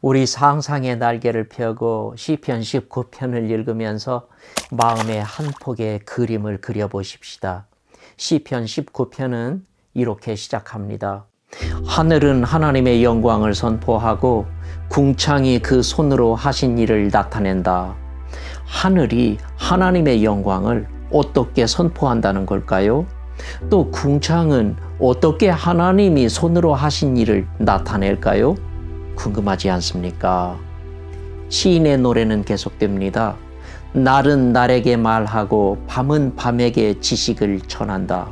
우리 상상의 날개를 펴고 시편 19편을 읽으면서 마음의 한 폭의 그림을 그려보십시다. 시편 19편은 이렇게 시작합니다. 하늘은 하나님의 영광을 선포하고 궁창이 그 손으로 하신 일을 나타낸다. 하늘이 하나님의 영광을 어떻게 선포한다는 걸까요? 또 궁창은 어떻게 하나님이 손으로 하신 일을 나타낼까요? 궁금하지 않습니까? 시인의 노래는 계속됩니다. 날은 날에게 말하고 밤은 밤에게 지식을 전한다.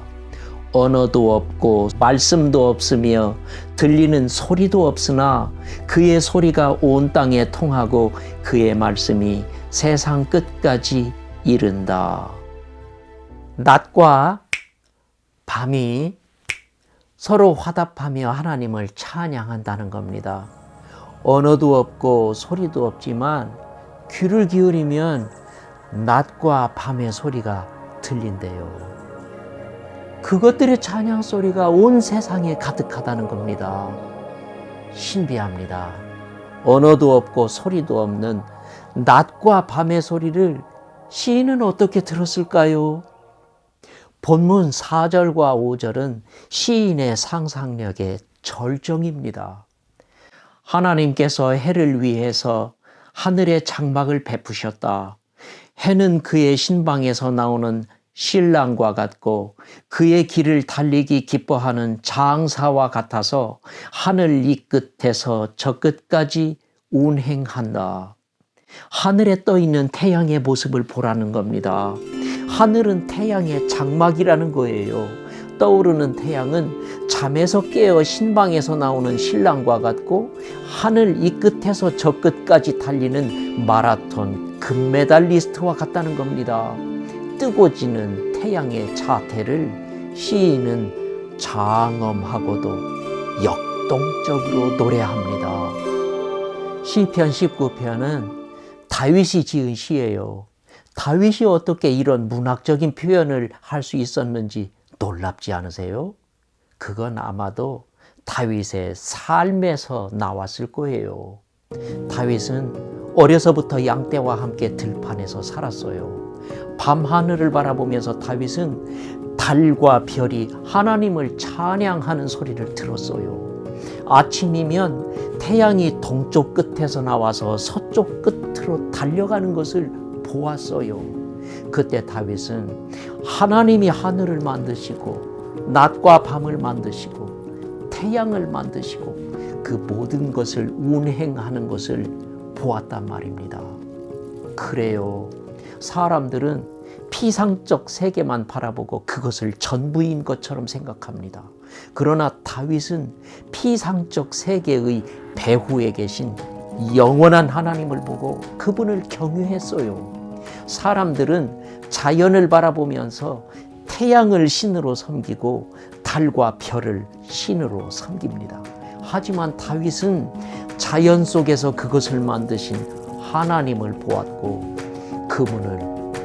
언어도 없고 말씀도 없으며 들리는 소리도 없으나 그의 소리가 온 땅에 통하고 그의 말씀이 세상 끝까지 이른다. 낮과 밤이 서로 화답하며 하나님을 찬양한다는 겁니다. 언어도 없고 소리도 없지만 귀를 기울이면 낮과 밤의 소리가 들린대요. 그것들의 찬양 소리가 온 세상에 가득하다는 겁니다. 신비합니다. 언어도 없고 소리도 없는 낮과 밤의 소리를 시인은 어떻게 들었을까요? 본문 4절과 5절은 시인의 상상력의 절정입니다. 하나님께서 해를 위해서 하늘의 장막을 베푸셨다. 해는 그의 신방에서 나오는 신랑과 같고 그의 길을 달리기 기뻐하는 장사와 같아서 하늘 이 끝에서 저 끝까지 운행한다. 하늘에 떠 있는 태양의 모습을 보라는 겁니다. 하늘은 태양의 장막이라는 거예요. 떠오르는 태양은 잠에서 깨어 신방에서 나오는 신랑과 같고 하늘 이 끝에서 저 끝까지 달리는 마라톤 금메달리스트와 같다는 겁니다. 뜨고 지는 태양의 자태를 시인은 장엄하고도 역동적으로 노래합니다. 시편 19편은 다윗이 지은 시예요. 다윗이 어떻게 이런 문학적인 표현을 할 수 있었는지 놀랍지 않으세요? 그건 아마도 다윗의 삶에서 나왔을 거예요. 다윗은 어려서부터 양떼와 함께 들판에서 살았어요. 밤하늘을 바라보면서 다윗은 달과 별이 하나님을 찬양하는 소리를 들었어요. 아침이면 태양이 동쪽 끝에서 나와서 서쪽 끝으로 달려가는 것을 보았어요. 그때 다윗은 하나님이 하늘을 만드시고 낮과 밤을 만드시고 태양을 만드시고 그 모든 것을 운행하는 것을 보았단 말입니다. 그래요. 사람들은 피상적 세계만 바라보고 그것을 전부인 것처럼 생각합니다. 그러나 다윗은 피상적 세계의 배후에 계신 영원한 하나님을 보고 그분을 경외했어요. 사람들은 자연을 바라보면서 태양을 신으로 섬기고 달과 별을 신으로 섬깁니다. 하지만 다윗은 자연 속에서 그것을 만드신 하나님을 보았고 그분을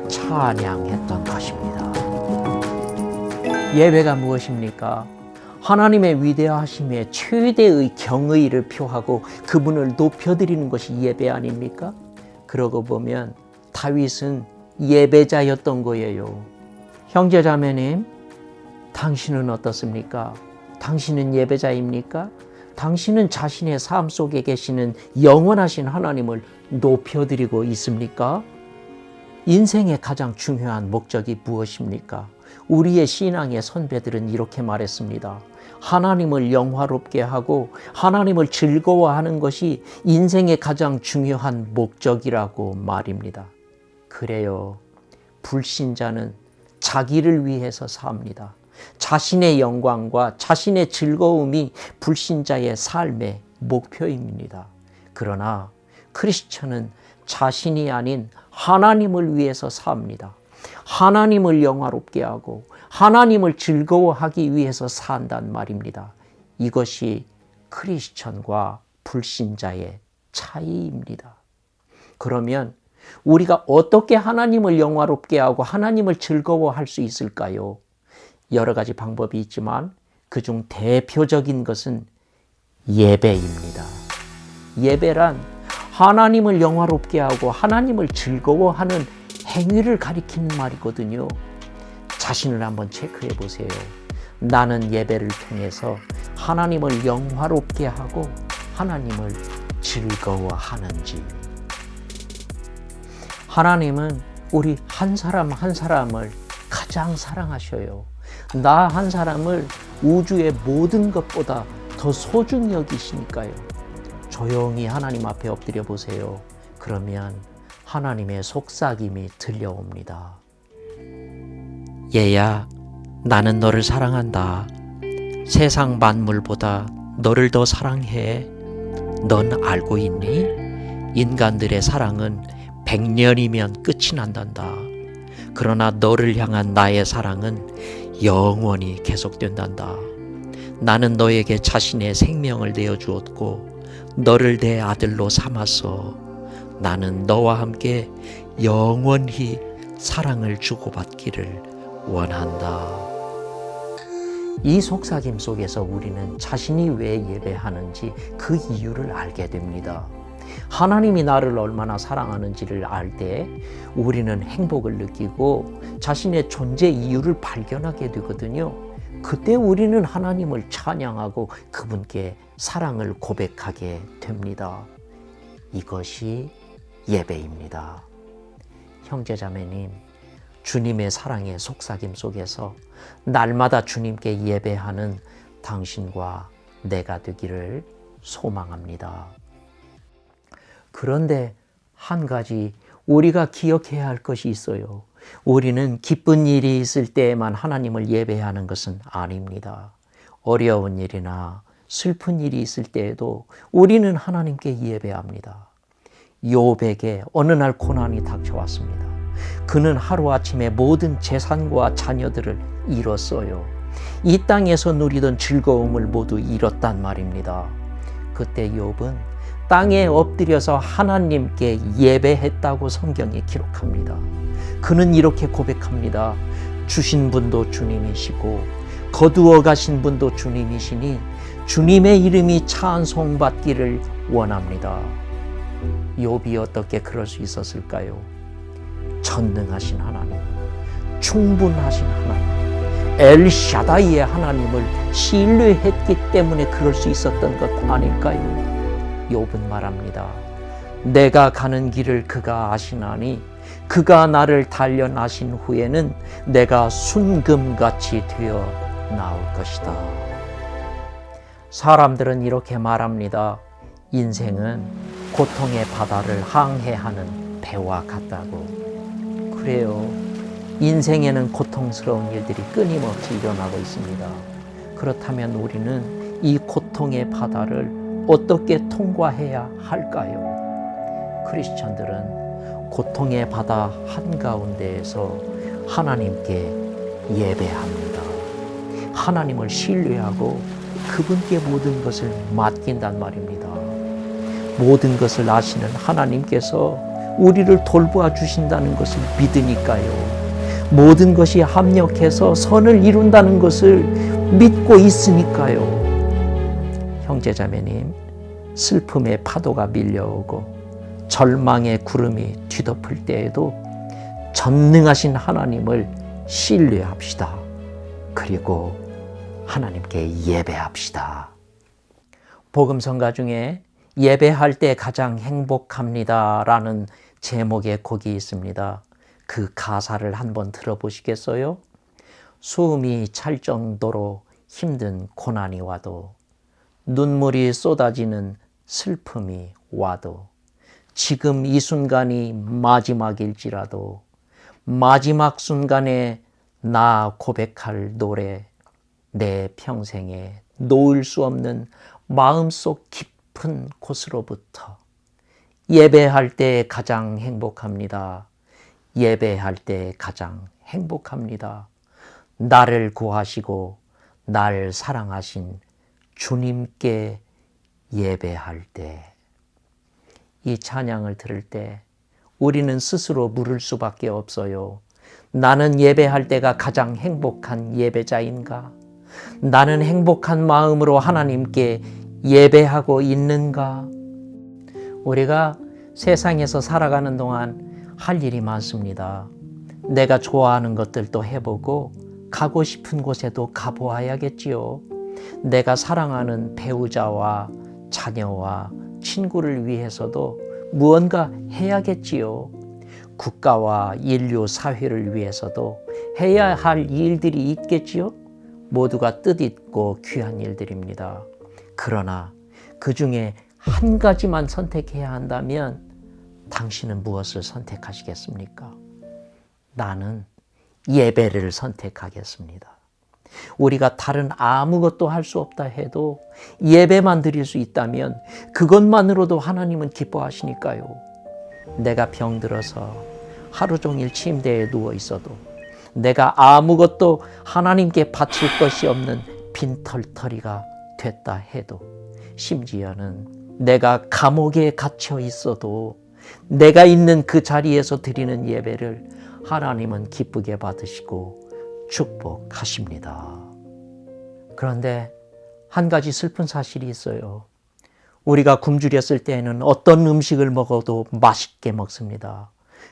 찬양했던 것입니다. 예배가 무엇입니까? 하나님의 위대하심에 최대의 경의를 표하고 그분을 높여드리는 것이 예배 아닙니까? 그러고 보면 다윗은 예배자였던 거예요. 형제자매님, 당신은 어떻습니까? 당신은 예배자입니까? 당신은 자신의 삶 속에 계시는 영원하신 하나님을 높여드리고 있습니까? 인생의 가장 중요한 목적이 무엇입니까? 우리의 신앙의 선배들은 이렇게 말했습니다. 하나님을 영화롭게 하고 하나님을 즐거워하는 것이 인생의 가장 중요한 목적이라고 말입니다. 그래요. 불신자는 자기를 위해서 삽니다. 자신의 영광과 자신의 즐거움이 불신자의 삶의 목표입니다. 그러나 크리스천은 자신이 아닌 하나님을 위해서 삽니다. 하나님을 영화롭게 하고 하나님을 즐거워하기 위해서 산단 말입니다. 이것이 크리스천과 불신자의 차이입니다. 그러면 우리가 어떻게 하나님을 영화롭게 하고 하나님을 즐거워할 수 있을까요? 여러 가지 방법이 있지만 그중 대표적인 것은 예배입니다. 예배란 하나님을 영화롭게 하고 하나님을 즐거워하는 행위를 가리키는 말이거든요. 자신을 한번 체크해 보세요. 나는 예배를 통해서 하나님을 영화롭게 하고 하나님을 즐거워하는지. 하나님은 우리 한 사람 한 사람을 가장 사랑하셔요. 나 한 사람을 우주의 모든 것보다 더 소중히 여기시니까요. 조용히 하나님 앞에 엎드려 보세요. 그러면 하나님의 속삭임이 들려옵니다. 얘야, 나는 너를 사랑한다. 세상 만물보다 너를 더 사랑해. 넌 알고 있니? 인간들의 사랑은 100년이면 끝이 난단다. 그러나 너를 향한 나의 사랑은 영원히 계속된단다. 나는 너에게 자신의 생명을 내어주었고 너를 내 아들로 삼았어. 나는 너와 함께 영원히 사랑을 주고받기를 원한다. 이 속삭임 속에서 우리는 자신이 왜 예배하는지 그 이유를 알게 됩니다. 하나님이 나를 얼마나 사랑하는지를 알 때 우리는 행복을 느끼고 자신의 존재 이유를 발견하게 되거든요. 그때 우리는 하나님을 찬양하고 그분께 사랑을 고백하게 됩니다. 이것이 예배입니다. 형제자매님, 주님의 사랑의 속삭임 속에서 날마다 주님께 예배하는 당신과 내가 되기를 소망합니다. 그런데 한 가지 우리가 기억해야 할 것이 있어요. 우리는 기쁜 일이 있을 때에만 하나님을 예배하는 것은 아닙니다. 어려운 일이나 슬픈 일이 있을 때에도 우리는 하나님께 예배합니다. 욥에게 어느 날 고난이 닥쳐왔습니다. 그는 하루아침에 모든 재산과 자녀들을 잃었어요. 이 땅에서 누리던 즐거움을 모두 잃었단 말입니다. 그때 욥은 땅에 엎드려서 하나님께 예배했다고 성경에 기록합니다. 그는 이렇게 고백합니다. 주신 분도 주님이시고 거두어 가신 분도 주님이시니 주님의 이름이 찬송받기를 원합니다. 욥이 어떻게 그럴 수 있었을까요? 전능하신 하나님, 충분하신 하나님, 엘샤다이의 하나님을 신뢰했기 때문에 그럴 수 있었던 것 아닐까요? 욥은 말합니다. 내가 가는 길을 그가 아시나니 그가 나를 단련하신 후에는 내가 순금같이 되어 나올 것이다. 사람들은 이렇게 말합니다. 인생은 고통의 바다를 항해하는 배와 같다고. 그래요. 인생에는 고통스러운 일들이 끊임없이 일어나고 있습니다. 그렇다면 우리는 이 고통의 바다를 어떻게 통과해야 할까요? 크리스천들은 고통의 바다 한가운데에서 하나님께 예배합니다. 하나님을 신뢰하고 그분께 모든 것을 맡긴단 말입니다. 모든 것을 아시는 하나님께서 우리를 돌보아 주신다는 것을 믿으니까요. 모든 것이 합력해서 선을 이룬다는 것을 믿고 있으니까요. 형제자매님, 슬픔의 파도가 밀려오고 절망의 구름이 뒤덮을 때에도 전능하신 하나님을 신뢰합시다. 그리고 하나님께 예배합시다. 복음성가 중에 예배할 때 가장 행복합니다 라는 제목의 곡이 있습니다. 그 가사를 한번 들어보시겠어요? 숨이 찰 정도로 힘든 고난이 와도 눈물이 쏟아지는 슬픔이 와도 지금 이 순간이 마지막일지라도 마지막 순간에 나 고백할 노래 내 평생에 놓을 수 없는 마음속 깊은 곳으로부터 예배할 때 가장 행복합니다. 예배할 때 가장 행복합니다. 나를 구하시고 날 사랑하신 주님께 예배할 때, 이 찬양을 들을 때 우리는 스스로 물을 수밖에 없어요. 나는 예배할 때가 가장 행복한 예배자인가? 나는 행복한 마음으로 하나님께 예배하고 있는가? 우리가 세상에서 살아가는 동안 할 일이 많습니다. 내가 좋아하는 것들도 해보고 가고 싶은 곳에도 가보아야겠지요. 내가 사랑하는 배우자와 자녀와 친구를 위해서도 무언가 해야겠지요. 국가와 인류 사회를 위해서도 해야 할 일들이 있겠지요. 모두가 뜻있고 귀한 일들입니다. 그러나 그 중에 한 가지만 선택해야 한다면 당신은 무엇을 선택하시겠습니까? 나는 예배를 선택하겠습니다. 우리가 다른 아무것도 할 수 없다 해도 예배만 드릴 수 있다면 그것만으로도 하나님은 기뻐하시니까요. 내가 병들어서 하루 종일 침대에 누워 있어도 내가 아무것도 하나님께 바칠 것이 없는 빈털터리가 됐다 해도 심지어는 내가 감옥에 갇혀 있어도 내가 있는 그 자리에서 드리는 예배를 하나님은 기쁘게 받으시고 축복하십니다. 그런데 한 가지 슬픈 사실이 있어요. 우리가 굶주렸을 때에는 어떤 음식을 먹어도 맛있게 먹습니다.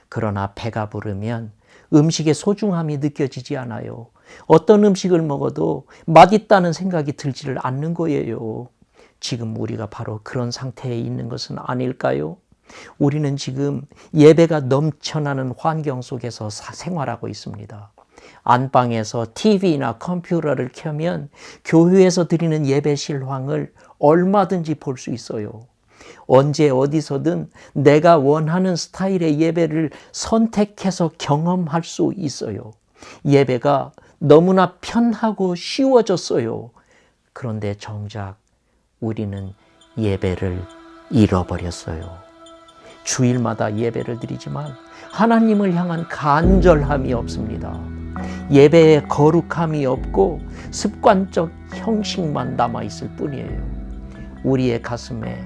그러나 배가 부르면 음식의 소중함이 느껴지지 않아요. 어떤 음식을 먹어도 맛있다는 생각이 들지를 않는 거예요. 지금 우리가 바로 그런 상태에 있는 것은 아닐까요? 우리는 지금 예배가 넘쳐나는 환경 속에서 생활하고 있습니다. 안방에서 TV나 컴퓨터를 켜면 교회에서 드리는 예배 실황을 얼마든지 볼 수 있어요. 언제 어디서든 내가 원하는 스타일의 예배를 선택해서 경험할 수 있어요. 예배가 너무나 편하고 쉬워졌어요. 그런데 정작 우리는 예배를 잃어버렸어요. 주일마다 예배를 드리지만 하나님을 향한 간절함이 없습니다. 예배에 거룩함이 없고 습관적 형식만 남아있을 뿐이에요. 우리의 가슴에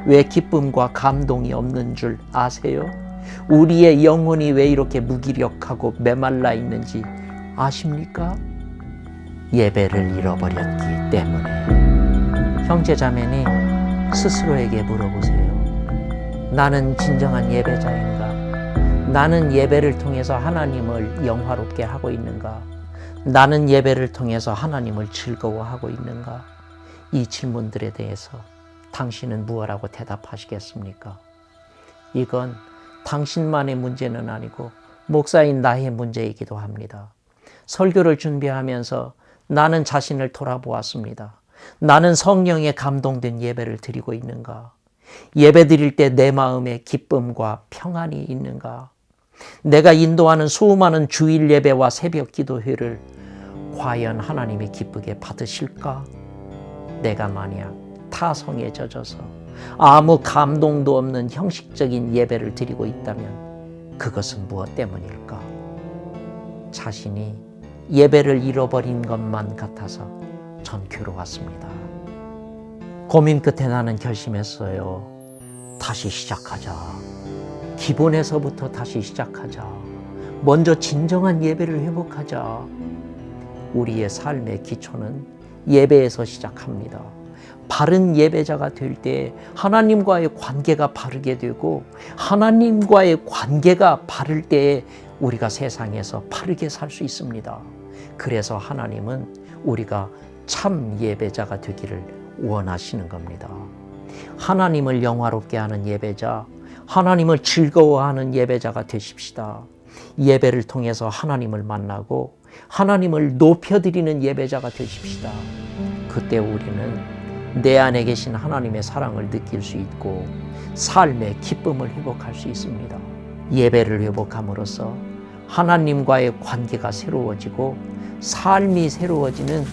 왜 기쁨과 감동이 없는 줄 아세요? 우리의 영혼이 왜 이렇게 무기력하고 메말라 있는지 아십니까? 예배를 잃어버렸기 때문에. 형제자매니 스스로에게 물어보세요. 나는 진정한 예배자인가? 나는 예배를 통해서 하나님을 영화롭게 하고 있는가? 나는 예배를 통해서 하나님을 즐거워하고 있는가? 이 질문들에 대해서 당신은 무엇라고 대답하시겠습니까? 이건 당신만의 문제는 아니고 목사인 나의 문제이기도 합니다. 설교를 준비하면서 나는 자신을 돌아보았습니다. 나는 성령에 감동된 예배를 드리고 있는가? 예배 드릴 때 내 마음에 기쁨과 평안이 있는가? 내가 인도하는 수많은 주일 예배와 새벽 기도회를 과연 하나님이 기쁘게 받으실까? 내가 만약 타성에 젖어서 아무 감동도 없는 형식적인 예배를 드리고 있다면 그것은 무엇 때문일까? 자신이 예배를 잃어버린 것만 같아서 전 괴로웠습니다. 고민 끝에 나는 결심했어요. 다시 시작하자. 기본에서부터 다시 시작하자. 먼저 진정한 예배를 회복하자. 우리의 삶의 기초는 예배에서 시작합니다. 바른 예배자가 될 때 하나님과의 관계가 바르게 되고 하나님과의 관계가 바를 때에 우리가 세상에서 바르게 살 수 있습니다. 그래서 하나님은 우리가 참 예배자가 되기를 원하시는 겁니다. 하나님을 영화롭게 하는 예배자, 하나님을 즐거워하는 예배자가 되십시다. 예배를 통해서 하나님을 만나고 하나님을 높여드리는 예배자가 되십시다. 그때 우리는 내 안에 계신 하나님의 사랑을 느낄 수 있고 삶의 기쁨을 회복할 수 있습니다. 예배를 회복함으로써 하나님과의 관계가 새로워지고 삶이 새로워지는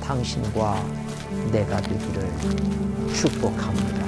당신과 내가 되기를 축복합니다.